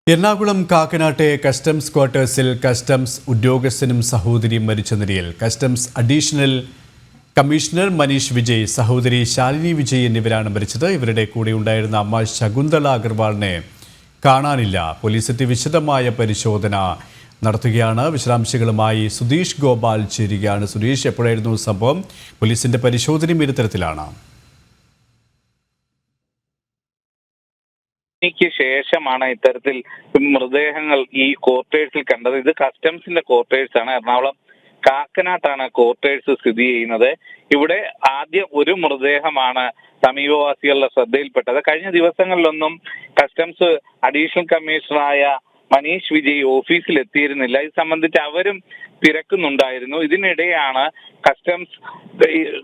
Ernakulam കാക്കനാട്ടെ customs ക്വാർട്ടേഴ്സിൽ customs ഉദ്യോഗസ്ഥനും സഹോദരിയും മരിച്ച നിലയിൽ customs additional commissioner Manish Vijay, സഹോദരി ശാലിനി വിജയ് എന്നിവരാണ് മരിച്ചത്. ഇവരുടെ കൂടെ ഉണ്ടായിരുന്ന അമ്മ ശകുന്തള അഗർവാളിനെ കാണാനില്ല. പോലീസ് എത്തി വിശദമായ പരിശോധന നടത്തുകയാണ്. വിശദാംശങ്ങളുമായി സുധീഷ് ഗോപാൽ ചേരുകയാണ്. സുധീഷ്, എപ്പോഴായിരുന്നു സംഭവം? പോലീസിന്റെ പരിശോധനയും ഇത്തരത്തിലാണ്. ക്ക് ശേഷമാണ് ഇത്തരത്തിൽ മൃതദേഹങ്ങൾ ഈ ക്വാർട്ടേഴ്സിൽ കണ്ടത്. ഇത് കസ്റ്റംസിന്റെ ക്വാർട്ടേഴ്സ് ആണ്. എറണാകുളം കാക്കനാട്ടാണ് ക്വാർട്ടേഴ്സ് സ്ഥിതി ചെയ്യുന്നത്. ഇവിടെ ആദ്യം ഒരു മൃതദേഹമാണ് സമീപവാസികളുടെ ശ്രദ്ധയിൽപ്പെട്ടത്. കഴിഞ്ഞ ദിവസങ്ങളിലൊന്നും കസ്റ്റംസ് അഡീഷണൽ കമ്മീഷണറായ മനീഷ് വിജയ് ഓഫീസിൽ എത്തിയിരുന്നില്ല. ഇത് സംബന്ധിച്ച് അവരും തിരക്കുന്നുണ്ടായിരുന്നു. ഇതിനിടെയാണ് കസ്റ്റംസ്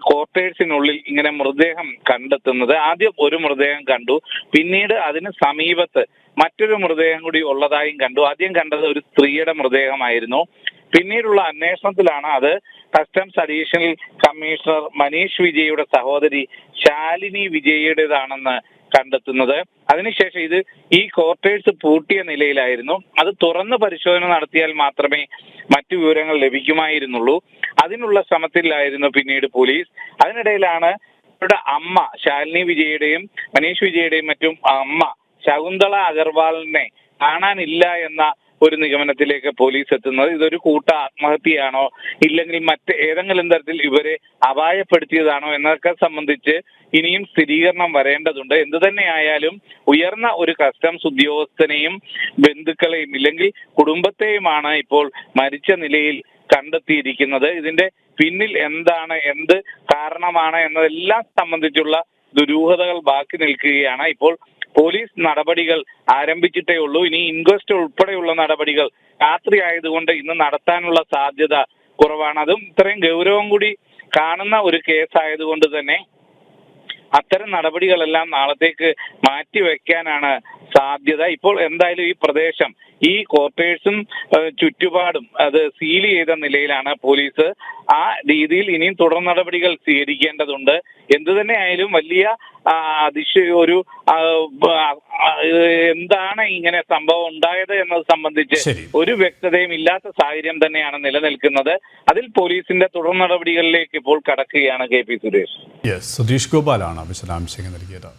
ക്വാർട്ടേഴ്സിനുള്ളിൽ ഇങ്ങനെ മൃതദേഹം കണ്ടെത്തുന്നത്. ആദ്യം ഒരു മൃതദേഹം കണ്ടു, പിന്നീട് അതിന് സമീപത്ത് മറ്റൊരു മൃതദേഹം കൂടി ഉള്ളതായും കണ്ടു. ആദ്യം കണ്ടത് ഒരു സ്ത്രീയുടെ മൃതദേഹമായിരുന്നു. പിന്നീടുള്ള അന്വേഷണത്തിലാണ് അത് കസ്റ്റംസ് അഡീഷണൽ കമ്മീഷണർ മനീഷ് വിജയുടെ സഹോദരി ശാലിനി വിജയുടേതാണെന്ന് കണ്ടെത്തുന്നത്. അതിനുശേഷം ഇത് ഈ ക്വാർട്ടേഴ്സ് പൂട്ടിയ നിലയിലായിരുന്നു. അത് തുറന്ന് പരിശോധന നടത്തിയാൽ മാത്രമേ മറ്റു വിവരങ്ങൾ ലഭിക്കുമായിരുന്നുള്ളൂ. അതിനുള്ള ശ്രമത്തിലായിരുന്നു പിന്നീട് പോലീസ്. അതിനിടയിലാണ് അവരുടെ അമ്മ ശാലിനി വിജയുടെയും മനീഷ് വിജയുടെയും മറ്റും അമ്മ ശകുന്തള അഗർവാളിനെ കാണാനില്ല എന്ന ഒരു നിഗമനത്തിലേക്ക് പോലീസ് എത്തുന്നത്. ഇതൊരു കൂട്ട ആത്മഹത്യയാണോ, ഇല്ലെങ്കിൽ മറ്റ് ഏതെങ്കിലും തരത്തിൽ ഇവരെ അപായപ്പെടുത്തിയതാണോ എന്നതൊക്കെ സംബന്ധിച്ച് ഇനിയും സ്ഥിരീകരണം വരേണ്ടതുണ്ട്. എന്തു തന്നെയായാലും ഉയർന്ന ഒരു കസ്റ്റംസ് ഉദ്യോഗസ്ഥനെയും ബന്ധുക്കളെയും ഇല്ലെങ്കിൽ കുടുംബത്തെയുമാണ് ഇപ്പോൾ മരിച്ച നിലയിൽ കണ്ടെത്തിയിരിക്കുന്നത്. ഇതിന്റെ പിന്നിൽ എന്താണ്, എന്ത് കാരണമാണ് എന്നതെല്ലാം സംബന്ധിച്ചുള്ള ദുരൂഹതകൾ ബാക്കി നിൽക്കുകയാണ്. ഇപ്പോൾ പോലീസ് നടപടികൾ ആരംഭിച്ചിട്ടേ ഉള്ളൂ. ഇനി ഇൻക്വസ്റ്റ് ഉൾപ്പെടെയുള്ള നടപടികൾ രാത്രി ആയതുകൊണ്ട് ഇന്ന് നടത്താനുള്ള സാധ്യത കുറവാണ്. അതും ഇത്രയും ഗൗരവം കൂടി കാണുന്ന ഒരു കേസായതുകൊണ്ട് തന്നെ അത്തരം നടപടികളെല്ലാം നാളത്തേക്ക് മാറ്റിവെക്കാനാണ് സാധ്യത. ഇപ്പോൾ എന്തായാലും ഈ പ്രദേശം, ഈ ക്വാർട്ടേഴ്സും ചുറ്റുപാടും അത് സീൽ ചെയ്ത നിലയിലാണ് പോലീസ്. ആ രീതിയിൽ ഇനിയും തുടർ നടപടികൾ സ്വീകരിക്കേണ്ടതുണ്ട്. എന്തു തന്നെ ആയാലും വലിയ ഒരു എന്താണ് ഇങ്ങനെ സംഭവം ഉണ്ടായത് എന്നത് സംബന്ധിച്ച് ഒരു വ്യക്തതയും ഇല്ലാത്ത സാഹചര്യം തന്നെയാണ് നിലനിൽക്കുന്നത്. അതിൽ പോലീസിന്റെ തുടർ നടപടികളിലേക്ക് ഇപ്പോൾ കടക്കുകയാണ് KP സുരേഷ്. സുധീഷ് ഗോപാലാണ് വിശദാംശങ്ങൾ നൽകിയത്.